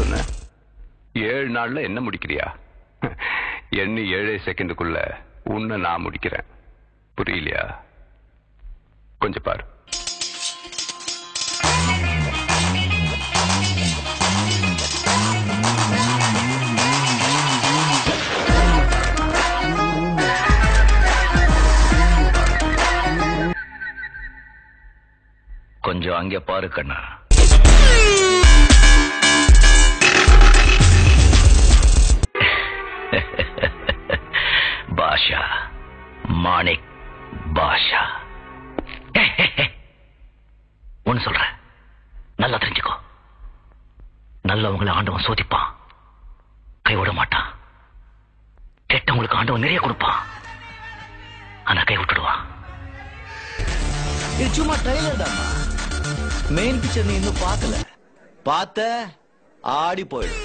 சொன்ன? 7 நாள்ல என்ன முடிக்கிறியா? எண்ணி 7 செகண்டுக்குள்ள உன்னை நான் முடிக்கிறேன். புரியலையா? கொஞ்சம் பாரு. கொஞ்சம் அங்கே பாரு கண்ணா. பாஷா, மாணிக் பாஷா. ஒன்னு சொல்ற, நல்லா தெரிஞ்சுக்கோ. நல்லவங்களை ஆண்டவன் சோதிப்பான், கைவிட மாட்டான். கெட்டவங்களுக்கு ஆண்டவன் நிறைய கொடுப்பான், ஆனா கை விட்டுடுவான். இது சும்மா ட்ரைலர் தான். மெயின் பிக்சர் நீ இன்னும் பார்க்கல. பார்த்த ஆடி போயிடும்.